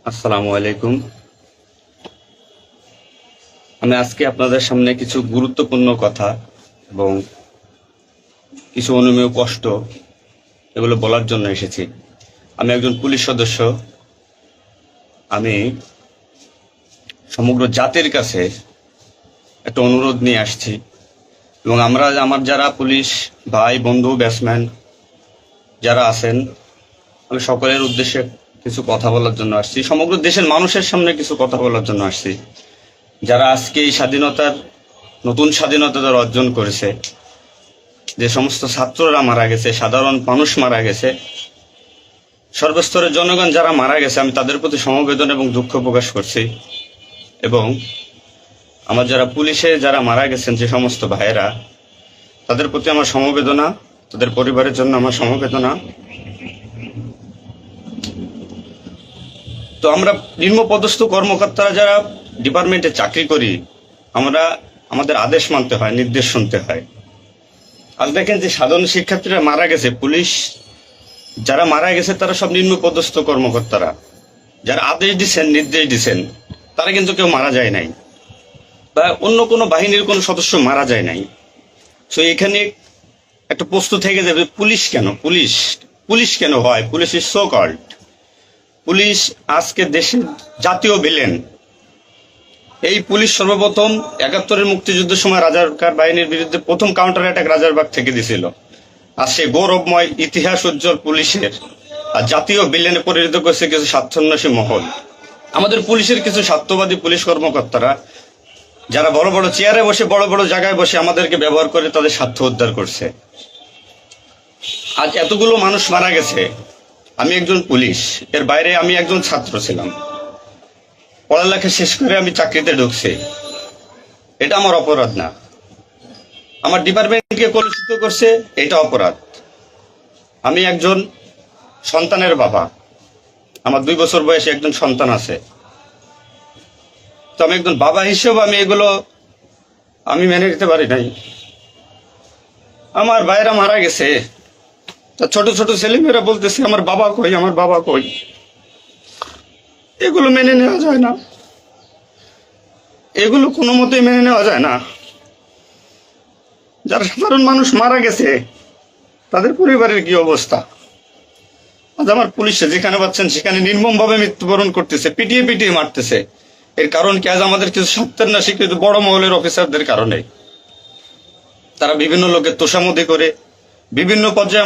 আসসালামু আলাইকুম। আমি আজকে আপনাদের সামনে কিছু গুরুত্বপূর্ণ কথা এবং কিছু অনুমেয় কষ্ট এগুলো বলার জন্য এসেছি। আমি একজন পুলিশ সদস্য। আমি সমগ্র জাতির কাছে একটা অনুরোধ নিয়ে আসছি এবং আমার যারা পুলিশ ভাই বন্ধু ব্যাটসম্যান যারা আছেন, আমি সকলের উদ্দেশ্যে কিছু কথা বলার জন্য আসছি। সমগ্র দেশের মানুষের সামনে কিছু কথা বলার জন্য আসছি। যারা আজকে এই নতুন স্বাধীনতা যারা অর্জন করেছে, যে সমস্ত ছাত্ররা মারা গেছে, সাধারণ মানুষ মারা গেছে, সর্বস্তরের জনগণ যারা মারা গেছে, আমি তাদের প্রতি সমবেদনা এবং দুঃখ প্রকাশ করছি। এবং আমার যারা পুলিশে যারা মারা গেছেন যে সমস্ত ভাইয়েরা, তাদের প্রতি আমার সমবেদনা, তাদের পরিবারের জন্য আমার সমবেদনা। তো আমরা নিম্নপদস্থ কর্মকর্তারা যারা ডিপার্টমেন্টে চাকরি করি, আমাদের আদেশ মানতে হয়, নির্দেশ শুনতে হয়। আজ দেখেন যে সাধারণ শিক্ষার্থীরা মারা গেছে, পুলিশ যারা মারা গেছে তারা সব নিম্নপদস্থ কর্মকর্তারা, যারা আদেশ দিচ্ছেন নির্দেশ দিচ্ছেন, তারা কিন্তু কেউ মারা যায় নাই, বা অন্য কোনো বাহিনীর কোনো সদস্য মারা যায় নাই। তো এখানে একটা প্রশ্ন থেকে যাবে, পুলিশ কেন, পুলিশ কেন হয়? Police is so called. Police আজকে দেশের জাতীয় ভিলেন। এই পুলিশ সর্বপ্রথম ৭১-এর মুক্তিযুদ্ধের সময় রাজাকার বাহিনীর বিরুদ্ধে প্রথম কাউন্টার অ্যাটাক রাজারবাগ থেকে দিছিল। আর সে গৌরবময় ইতিহাস উজ্জ্বল পুলিশের আর জাতীয় ভিলেনে পরিণত করেছে কিছু স্বার্থান্বেষী মহল। আমাদের পুলিশের কিছু স্বার্থবাদী পুলিশ কর্মকর্তারা, যারা বড় বড় চেয়ারে বসে, বড় বড় জায়গায় বসে আমাদেরকে ব্যবহার করে তাদের স্বার্থ উদ্ধার করছে। আজ এতগুলো মানুষ মারা গেছে। আমি একজন পুলিশ, এর বাইরে আমি একজন ছাত্র ছিলাম। পড়ালেখা শেষ করে আমি চাকরিতে ঢুকছি। এটা আমার অপরাধ না। আমার ডিপার্টমেন্টকে কলুষিত করছে, এটা অপরাধ। আমি একজন সন্তানের বাবা। আমার 2 বছর বয়সে একজন সন্তান আছে। তো আমি একজন বাবা হিসেবে এগুলো আমি মেনে নিতে পারি নাই। আমার ভাইয়েরা মারা গেছে, তা ছোট ছোট ছেলেমেয়েরা বলতেছে আমার বাবা কই, আমার বাবা কই। এগুলো মেনে নেওয়া যায় না, এগুলো কোনো মতেই মেনে নেওয়া যায় না। যারা সাধারণ মানুষ মারা গেছে তাদের পরিবারের কি অবস্থা? আজ আমার পুলিশে যেখানে পাচ্ছেন সেখানে নির্মমভাবে মৃত্যুবরণ করতেছে, পিটিয়ে পিটিয়ে মারতেছে। এর কারণ কি? আজ আমাদের কিছু স্বার্থান্বেষী কিন্তু বড় মহলের অফিসারদের কারণে। তারা বিভিন্ন লোকের তোষামোদি করে বিভিন্ন পর্যায়ে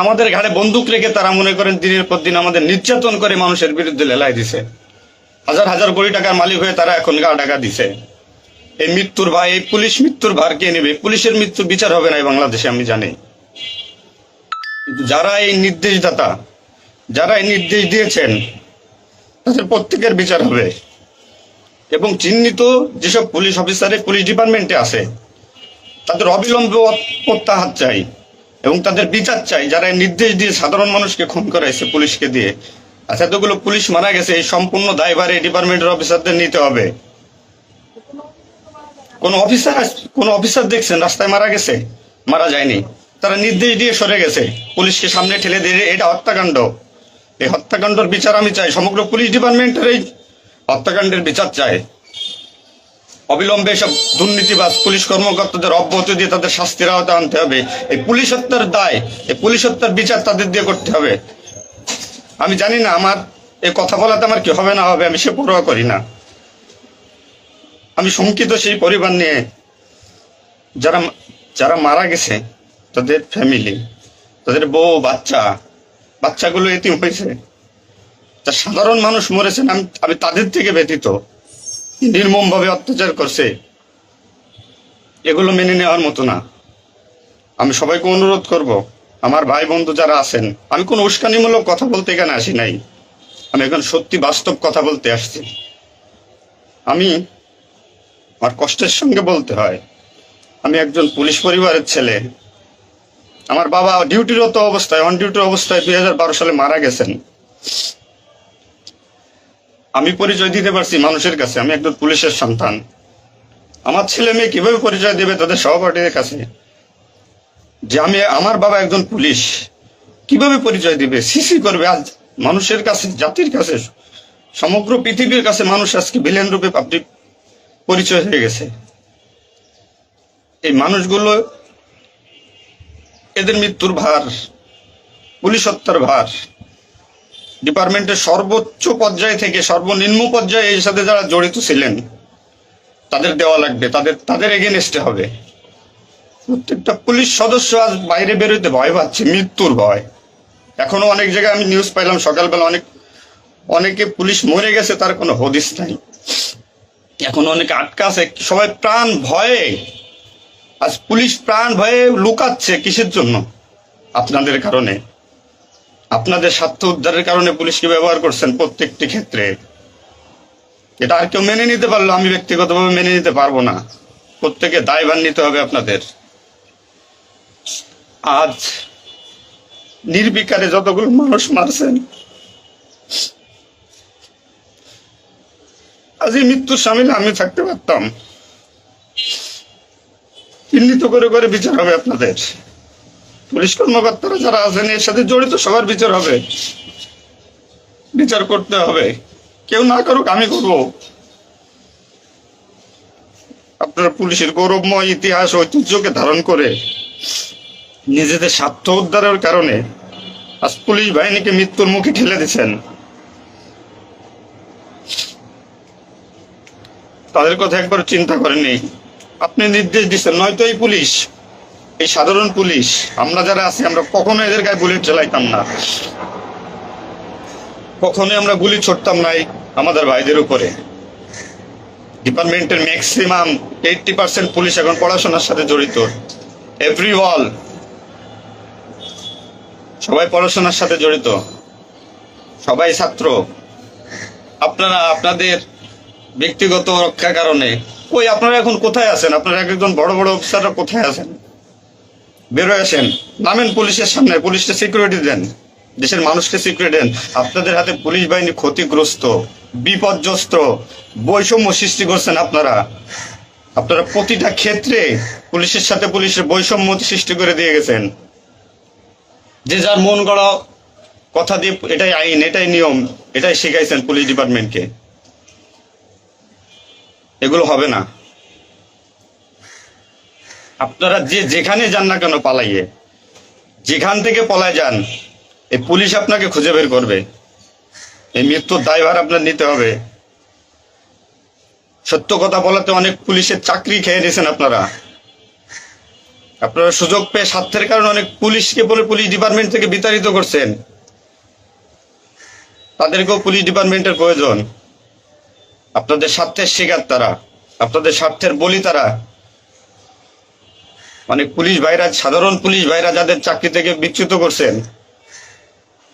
আমাদের ঘাড়ে বন্দুক রেখে তারা মনে করেন দিনের পর দিন আমাদের নির্যাতন করে মানুষের বিরুদ্ধে লেলাই দিছে। হাজার হাজার কোটি টাকার মালিক হয়ে তারা এখন গা টাকা দিছে। এই মৃত্যুর ভার, এই পুলিশ মৃত্যুর ভার কে নেবে? পুলিশের মৃত্যুর বিচার হবে না এই বাংলাদেশে, আমি জানি। কিন্তু যারা এই নির্দেশদাতা, যারা এই নির্দেশ দিয়েছেন, তাদের প্রত্যেকের বিচার হবে। এবং চিহ্নিত যেসব পুলিশ অফিসারে পুলিশ ডিপার্টমেন্টে আছে, তাদের অবিলম্বে প্রত্যাহার চাই এবং তাদের বিচার চাই, যারা নির্দেশ দিয়ে সাধারণ মানুষকে খুন করাইছে পুলিশকে দিয়ে। আচ্ছা, এতগুলো পুলিশ মারা গেছে, এই সম্পূর্ণ দায়ভার এই ডিপার্টমেন্টের অফিসারদের নিতে হবে। কোন অফিসার দেখছেন রাস্তায় মারা গেছে? মারা যায়নি। তারা নির্দেশ দিয়ে সরে গেছে, পুলিশকে সামনে ঠেলে দিয়ে। এটা হত্যাকাণ্ড। এই হত্যাকাণ্ডের বিচার আমি চাই। সমগ্র পুলিশ ডিপার্টমেন্টের এই হত্যাকাণ্ডের বিচার চাই। অবিলম্বে সব দুর্নীতিবাজ পুলিশ কর্মকর্তাদের অব্যাহতি দিয়ে তাদের শাস্তির আওতায় আনতে হবে। এই পুলিশ হত্যার দায়, এই পুলিশ হত্যার বিচার তাদের দিয়ে করতে হবে। আমি জানি না আমার এই কথা বলাতে আমার কি হবে না হবে, আমি সে পরোয়া করি না। আমি শঙ্কিত সেই পরিবার নিয়ে, যারা যারা মারা গেছে, তাদের ফ্যামিলি, তাদের বউ বাচ্চাগুলো এতিম হয়েছে, যা সাধারণ মানুষ মরেছেন, আমি তাদের থেকে ব্যতীত। নির্মম ভাবে অত্যাচার করছে, এগুলো মেনে নেওয়ার মতো না। আমি সবাইকে অনুরোধ করব, আমার ভাই বন্ধু যারা আছেন, আমি কোনো উস্কানিমূলক কথা বলতে এখানে আসি নাই। আমি এখানে সত্যি বাস্তব কথা বলতে আসছি। আমার কষ্টের সঙ্গে বলতে হয়, আমি একজন পুলিশ পরিবারের ছেলে। আমার বাবা অন ডিউটির অবস্থায় 2012 সালে মারা গেছেন। আমি পরিচয় দিতে পারছি মানুষের কাছে, আমি একজন পুলিশের সন্তান। আমার ছেলে মেয়ে কিভাবে পরিচয় দেবে তাদের সহপাঠীদের কাছে যে আমার বাবা একজন পুলিশ? কিভাবে পরিচয় দিবে? সিসি করবে? আজ মানুষের কাছে, জাতির কাছে সমগ্র পৃথিবীর কাছে মানুষ আজকে ভিলেন রূপে পাবলিক পরিচয় হয়ে গেছে। এই মানুষগুলো, এদের মৃত্যুর ভার, পুলিশ হত্যার ভার ডিপার্টমেন্টের সর্বোচ্চ পর্যায় থেকে সর্বনিম্ন পর্যায়ে এর সাথে যারা জড়িত ছিলেন তাদের দেওয়া লাগবে, তাদের এগেনস্টে হবে। প্রত্যেকটা পুলিশ সদস্য আজ বাইরে বেরোতে ভয় পাচ্ছে, মৃত্যুর ভয়। এখনো অনেক জায়গায় আমি নিউজ পাইলাম সকালবেলা, অনেকে পুলিশ মরে গেছে, তার কোনো হদিস নাই। এখন অনেকে আটকা আছে, সবাই প্রাণ ভয়ে, আজ পুলিশ প্রাণ ভয়ে লুকাচ্ছে। কিসের জন্য? আপনাদের কারণে, আপনাদের স্বার্থ উদ্ধারের কারণে পুলিশকে ব্যবহার করছেন প্রত্যেকটি ক্ষেত্রে। এটা আর কেউ মেনে নিতে পারলো, আমি ব্যক্তিগতভাবে মেনে নিতে পারবো না। প্রত্যেকে দায়ভার নিতে হবে আপনাদের। আজ নির্বিকারে যতগুলো মানুষ মারছেন, আজ এই মৃত্যুর সামিল আমি থাকতে পারতাম। চিহ্নিত করে করে বিচার হবে আপনাদের। পুলিশ কর্মকর্তারা যারা আছেন এর সাথে জড়িত সবার বিচার হবে, বিচার করতে হবে। কেউ না করুক, আমি করব। আপনারা পুলিশের গৌরবময় ইতিহাস ঐতিহ্যকে ধারণ করে নিজেদের স্বার্থ উদ্ধারের কারণে আজ পুলিশ বাহিনীকে মৃত্যুর মুখে ঠেলে দিচ্ছেন। তাদের কথা একবার চিন্তা করেননি। আপনি নির্দেশ দিচ্ছেন, নয়তো এই পুলিশ, এই সাধারণ পুলিশ, আমরা যারা আছি, আমরা কখনো এদের গায়ে বুলেট চালাইতাম না, কখনোই আমরা গুলি ছড়তাম নাই আমাদের ভাইদের উপরে। ডিপার্টমেন্টের ম্যাক্সিমাম 80% পুলিশ এখন পড়াশোনার সাথে জড়িত। এভরি ওয়াল, সবাই পড়াশোনার সাথে জড়িত, সবাই ছাত্র। আপনারা আপনাদের ব্যক্তিগত রক্ষার কারণে ওই আপনারা এখন কোথায় আছেন? আপনারা একজন বড় বড় অফিসাররা কোথায় আছেন? বেরোয় আসেন, নামেন পুলিশের সামনে, পুলিশকে সিকিউরিটি দেন, দেশের মানুষকে সিকিউরিটি দেন। আপনাদের হাতে পুলিশ বাহিনী ক্ষতিগ্রস্ত, বিপর্যস্ত, বৈষম্য সৃষ্টি করছেন আপনারা। আপনারা প্রতিটা ক্ষেত্রে পুলিশের সাথে পুলিশের বৈষম্য সৃষ্টি করে দিয়ে গেছেন। যে যার মন গড়া কথা দিয়ে এটাই আইন, এটাই নিয়ম, এটাই শিখাইছেন পুলিশ ডিপার্টমেন্টকে। এগুলো হবে না। আপনারা যে যেখানে যান না কেন পালাইয়ে, যেখান থেকে পলায় যান, এই পুলিশ আপনাকে খুঁজে বের করবে। এই মৃত্যুর দায়ভার আপনার নিতে হবে। সত্য কথা বলাতে অনেক পুলিশের চাকরি খেয়ে নিয়েছেন আপনারা। আপনারা সুযোগ পেয়ে স্বার্থের কারণে অনেক পুলিশকে বলে পুলিশ ডিপার্টমেন্ট থেকে বিতাড়িত করছেন। তাদেরকেও পুলিশ ডিপার্টমেন্টের প্রয়োজন। আপনাদের স্বার্থের শিকার তারা, আপনাদের স্বার্থের বলি তারা। অনেক পুলিশ ভাইরা, সাধারণ পুলিশ ভাইরা যাদের চাকরি থেকে বিচ্যুত করছেন,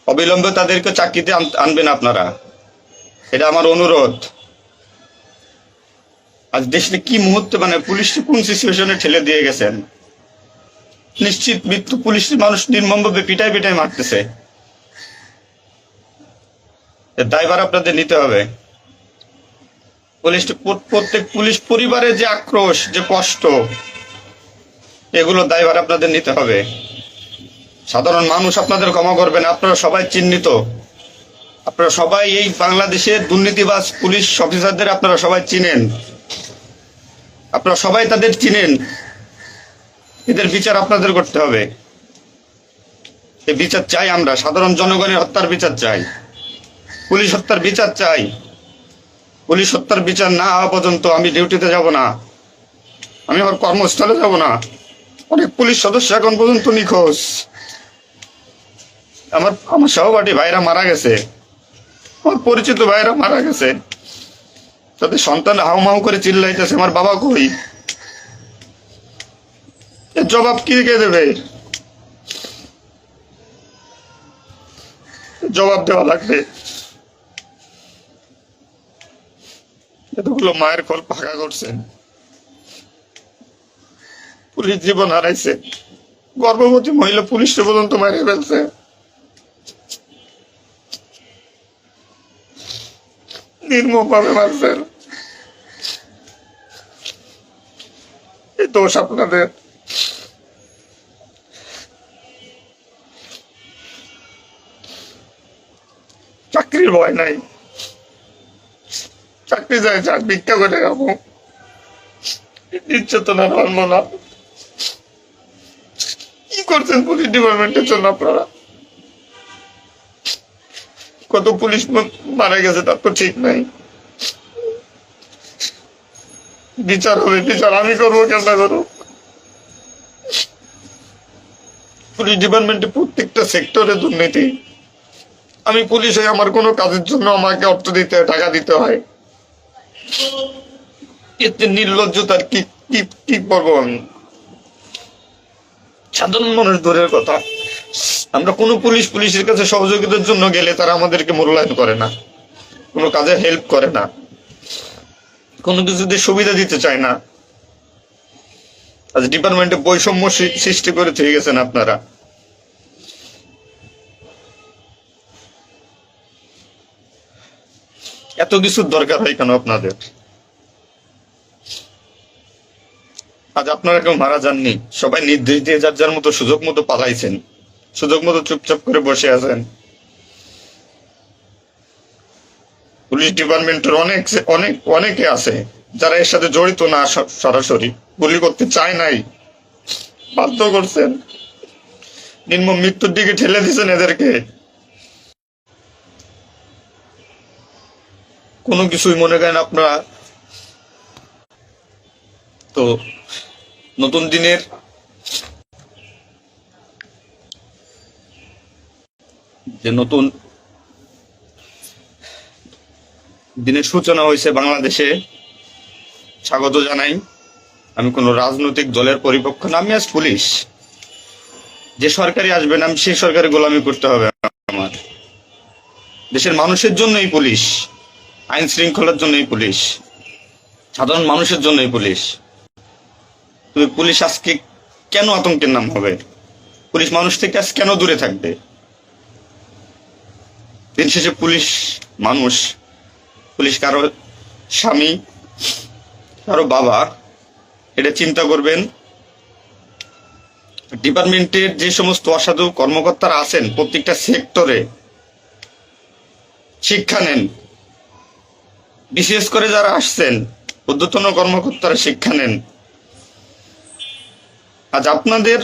অবিলম্বে তাদেরকে চাকরিতে আনবেন আপনারা। এটা আমার অনুরোধ। আজ দেশে কি মুহূর্তে পুলিশকে কোন সিচুয়েশনে ঠেলে দিয়ে গেছেন। নিশ্চিত মৃত্যু, পুলিশের মানুষ নির্মমভাবে পিটাই পিটাই মারতেছে। এর দায়ভার আপনাদের নিতে হবে। প্রত্যেক পুলিশ পরিবারের যে আক্রোশ, যে কষ্ট, এগুলো দায়ভার আপনাদের নিতে হবে। সাধারণ মানুষ আপনাদের ক্ষমা করবেন। আপনারা সবাই চিহ্নিত, আপনারা সবাই এই বাংলাদেশের দুর্নীতিবাজ পুলিশ অফিসারদের আপনারা সবাই চিনেন, আপনারা সবাই তাদের চিনেন। এদের বিচার আপনাদের করতে হবে। এই বিচার চাই আমরা, সাধারণ জনগণের হত্যার বিচার চাই, পুলিশ হত্যার বিচার চাই। পুলিশ হত্যার বিচার না হওয়া পর্যন্ত আমি ডিউটিতে যাব না, আমি আমার কর্মস্থলে যাব না। অনেক পুলিশ সদস্য এখন পর্যন্ত নিখোঁজ। আমার সহপাঠী ভাইরা মারা গেছে, আমার পরিচিত ভাইরা মারা গেছে। তাদের সন্তান হাউমাউ করে চিল্লাইতেছে, আমার বাবা কই? এর জবাব কি কে দেবে? জবাব দেওয়া লাগবে। এতগুলো মায়ের কোল ফাঁকা করছেন, পুলিশ জীবন হারাইছে, গর্ভবতী মহিলা পুলিশে পর্যন্ত মারিয়ে ফেলছে। নির্মম ভাবে মারছেন। এই দোষ আপনাদের। চাকরির ভয় নাই, চাকরি যায় যাক, ভিক্ষা করে খাবো, নির্যাতন আর মানবো না। কি করছেন পুলিশ ডিপার্টমেন্টের জন্য আপনারা? কত পুলিশ মারা গেছে তার তো ঠিক নাই। বিচার হবে, বিচার আমি করবো, কেমন করবো? পুলিশ ডিপার্টমেন্টে প্রত্যেকটা সেক্টরে দুর্নীতি। আমি পুলিশ হয়ে আমার কোনো কাজের জন্য আমাকে অর্থ দিতে হয়, টাকা দিতে হয়। এতে নির্লজ্জতার কি কি কি করবো আমি? সাধারণ মানুষ দূরের কথা, আমরা কোনো পুলিশের কাছে সহযোগিতার জন্য গেলে তারা আমাদেরকে মূল্যায়ন করে না, কোনো কাজে হেল্প করে না, কোনো কিছুতে সুবিধা দিতে চায় না। আজ ডিপার্টমেন্টে বৈষম্য সৃষ্টি করে থেকে গেছেন আপনারা। এত কিছুর দরকার হয় কেন আপনাদের? আজ আপনারা কেউ মারা যাননি, সবাই নির্দেশ দিয়ে যার যার মতো সুযোগ মতো পালাইছেন, সুযোগ মতো চুপচাপ করে বসে আছেন। পুলিশ ডিপার্টমেন্টের অনেকে আছে যারা এর সাথে জড়িত না, সরাসরি গুলি করতে চায় নাই, বাধ্য করছেন, নির্মম মৃত্যুর দিকে ঠেলে দিচ্ছেন এদেরকে। কোনো কিছুই মনে করেন আপনারা তো নতুন দিনের নতুন দিনের সূচনা হয়েছে বাংলাদেশে, স্বাগত জানাই। আমি কোন রাজনৈতিক দলের পরিপক্ষ না, আমি আজ পুলিশ। যে সরকারি আসবেন আমি সেই সরকারি গোলামি করতে হবে আমার। দেশের মানুষের জন্যই পুলিশ, আইন শৃঙ্খলার জন্যই পুলিশ, সাধারণ মানুষের জন্যই পুলিশ। তুমি পুলিশ আজকে কেন আতঙ্কের নাম হবে? পুলিশ মানুষ থেকে আজ কেন দূরে থাকবে? দিন শেষে পুলিশ মানুষ, পুলিশ কারো স্বামী, কারো বাবা, এটা চিন্তা করবেন। ডিপার্টমেন্টের যে সমস্ত অসাধু কর্মকর্তারা আছেন প্রত্যেকটা সেক্টরে শিক্ষা নেন। বিশেষ করে যারা আসছেন ঊর্ধ্বতন কর্মকর্তারা শিক্ষা নেন। আজ আপনাদের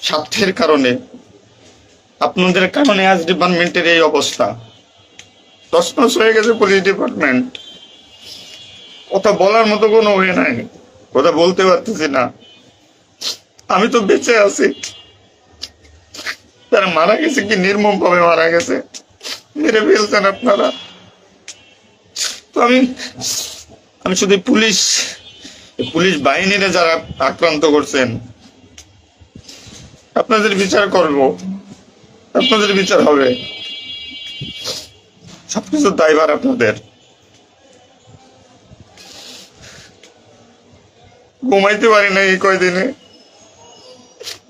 স্বার্থের কারণে, আপনাদের কারণে আজ ডিপার্টমেন্টের এই অবস্থা। তছনছ হয়ে গেছে পুলিশ ডিপার্টমেন্ট। কথা বলার মতো কোনো ওয়ে নাই, কথা বলতে পারতেছি না। আমি তো বেঁচে আছি, তারা মারা গেছে কি নির্মম ভাবে মারা গেছে, মেরে ফেলছেন আপনারা। তো আমি শুধু পুলিশ বাহিনীরা যারা আক্রান্ত করছেন আপনাদের বিচার করব, আপনাদের বিচার হবে। সবকিছু দায়ভার আপনাদের। ঘুমাইতে পারি না এই কয়দিনে,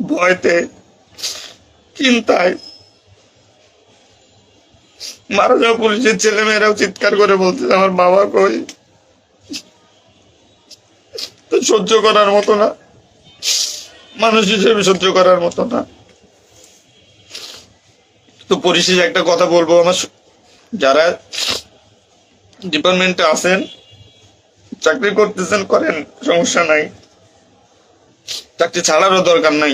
ভয়তে, চিন্তায়। মারা যাওয়া পুলিশের ছেলেমেয়েরাও চিৎকার করে বলছে আমার বাবা কই। তো সহ্য করার মতো না, মানুষ হিসেবে সহ্য করার মতো না। তো পরিশেষে একটা কথা বলবো, আমার যারা ডিপার্টমেন্টে আছেন, চাকরি করতেছেন করেন, সমস্যা নাই, চাকরি ছাড়ারও দরকার নাই।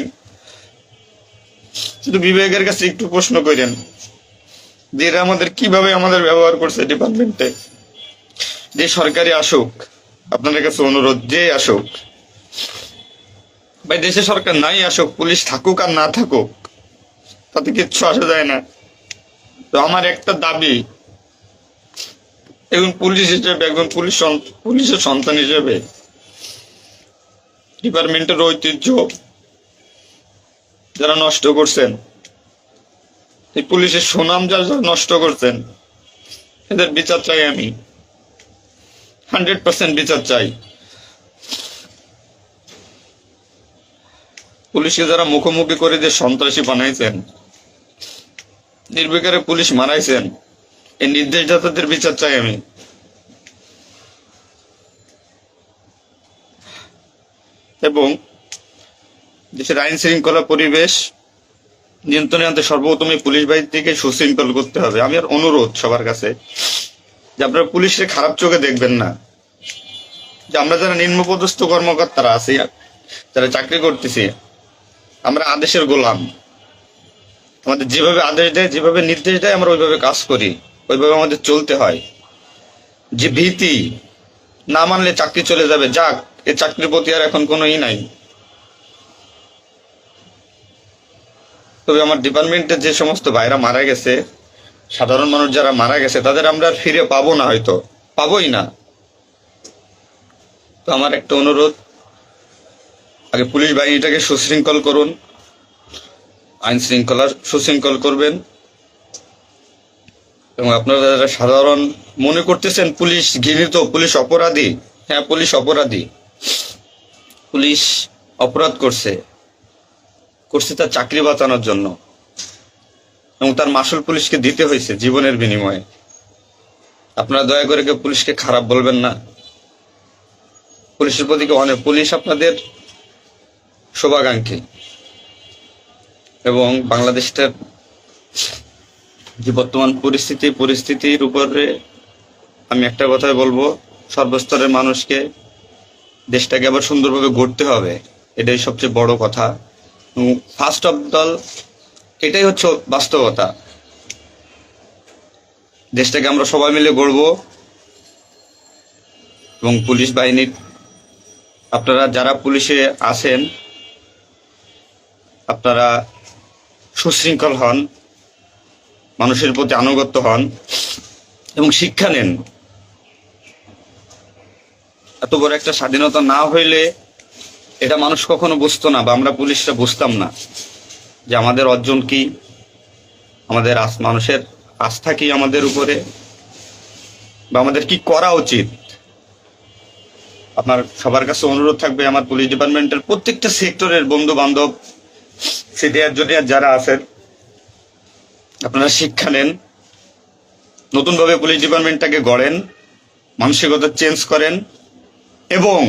শুধু বিবেকের কাছে একটু প্রশ্ন করেন যে এরা আমাদের কিভাবে আমাদের ব্যবহার করছে ডিপার্টমেন্টে। যে সরকারি আসুক, আপনাদের কাছে অনুরোধ, যে আসুক ভাই, দেশে সরকার নাই আসুক, পুলিশ থাকুক আর না থাকুক, তাতে কিচ্ছু আসা যায় না। তো আমার একটা দাবি, একজন পুলিশ হিসেবে, একজন পুলিশের সন্তান হিসেবে, ডিপার্টমেন্টের ঐতিহ্য যারা নষ্ট করছেন, এই পুলিশের সুনাম যারা নষ্ট করছেন, এদের বিচার চাই আমি, 100% বিচার চাই। পুলিশকে যারা মুখোমুখি করে যে সন্ত্রাসী বানাইছেন, নির্বিকারে পুলিশ মারাইছেন, এই নির্দেশদাতাদের বিচার চাই আমি। এবং দেশের আইন শৃঙ্খলা পরিবেশ নিয়ন্ত্রণে আনতে সর্বপ্রথমে পুলিশ বাহিনীকে সুশৃঙ্খল করতে হবে। আমি আর অনুরোধ সবার কাছে, যে আপনারা পুলিশে খারাপ চোখে দেখবেন না, যে আমরা যারা নিম্নপদস্থ কর্মকর্তারা আছি, যারা চাকরি করতেছি, আমরা আদেশের গোলাম। আমাদের যেভাবে আদেশ দেয়, যেভাবে নির্দেশ দেয়, আমরা ওইভাবে কাজ করি, ওইভাবে আমাদের চলতে হয়। যে ভীতি, না মানলে চাকরি চলে যাবে, যাক, এ চাকরির প্রতি আর এখন কোনো নাই। তবে আমার ডিপার্টমেন্টের যে সমস্ত ভাইরা মারা গেছে, সাধারণ মানুষ যারা মারা গেছে, তাদের আমরা আর ফিরে পাবো না, হয়তো পাবোই না। তো আমার একটা অনুরোধ, আগে পুলিশ বাহিনীটাকে সুশৃঙ্খল করুন, আইন শৃঙ্খলা সুশৃঙ্খল করবেন। এবং আপনারা যারা সাধারণ মনে করতেছেন পুলিশ ঘৃণিত, পুলিশ অপরাধী, হ্যাঁ পুলিশ অপরাধী, পুলিশ অপরাধ করছে তার চাকরি বাঁচানোর জন্য, এবং তার মাসুল পুলিশকে দিতে হয়েছে জীবনের বিনিময়ে। আপনারা দয়া করে কেউ পুলিশকে খারাপ বলবেন না। পুলিশের প্রতি অনেক, পুলিশ আপনাদের শুভাকাঙ্ক্ষী। এবং বাংলাদেশটার যে বর্তমান পরিস্থিতির উপরে আমি একটা কথাই বলবো, সর্বস্তরের মানুষকে, দেশটাকে আবার সুন্দরভাবে গড়তে হবে, এটাই সবচেয়ে বড় কথা। ফার্স্ট অফ অল এটাই হচ্ছে বাস্তবতা। দেশটাকে আমরা সবাই মিলে গড়বো। এবং পুলিশ বাহিনীর, আপনারা যারা পুলিশে আছেন, আপনারা সুশৃঙ্খল হন, মানুষের প্রতি আনুগত্য হন এবং শিক্ষা নেন। এত বড় একটা স্বাধীনতা না হইলে এটা মানুষ কখনো বুঝতো না, বা আমরা পুলিশরা বুঝতাম না যে আমাদের অর্জন কি, আমাদের মানুষের আস্থা কি আমাদের উপরে, বা আমাদের কি করা উচিত। আপনার সবার কাছে অনুরোধ থাকবে, আমার পুলিশ ডিপার্টমেন্টের প্রত্যেকটা সেক্টরের বন্ধু বান্ধব, সিনিয়র জুনিয়র যারা আছেন, আপনারা শিক্ষা নেন, নতুনভাবে পুলিশ ডিপার্টমেন্টটাকে গড়েন, মানসিকতা চেঞ্জ করেন, এবং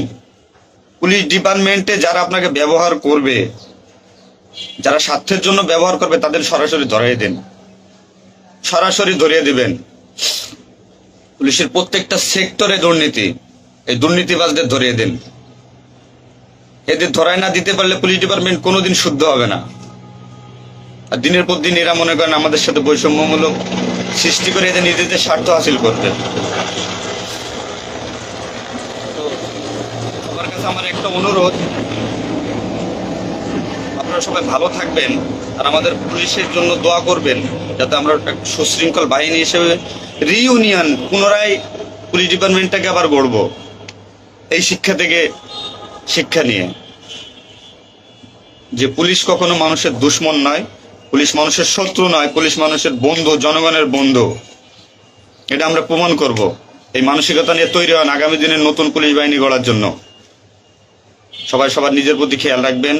পুলিশ ডিপার্টমেন্টে যারা আপনাকে ব্যবহার করবে, যারা স্বার্থের জন্য ব্যবহার করবে, তাদের সরাসরি ধরিয়ে দেন, সরাসরি ধরিয়ে দিবেন। পুলিশের প্রত্যেকটা সেক্টরে দুর্নীতি, এই দুর্নীতিবাজদের ধরিয়ে দেন। এদের ধরায় না দিতে পারলে পুলিশ ডিপার্টমেন্ট কোনোদিন শুদ্ধ হবে না। আর দিনের পর দিন এরা মনে করেন আমাদের সাথে বৈষম্যমূলক সৃষ্টি করে এদের নিজেদের স্বার্থ হাসিল করতে। তো সবার কাছে আমার একটা অনুরোধ, আপনারা সবাই ভালো থাকবেন আর আমাদের পুলিশের জন্য দোয়া করবেন, যাতে আমরা একটা সুশৃঙ্খল বাহিনী হিসেবে রিইউনিয়ন, পুনরায় পুলিশ ডিপার্টমেন্টটাকে আবার গড়বো, এই শিক্ষা থেকে শিক্ষা নিয়ে, যে পুলিশ কখনো মানুষের দুশ্মন নয়, পুলিশ মানুষের শত্রু নয়, পুলিশ মানুষের বন্ধু, জনগণের বন্ধু। এটা আমরা প্রমাণ করব। এই মানসিকতা নিয়ে তৈরি হন আগামী দিনের নতুন পুলিশ বাহিনী গড়ার জন্য। সবাই সবার নিজের প্রতি খেয়াল রাখবেন।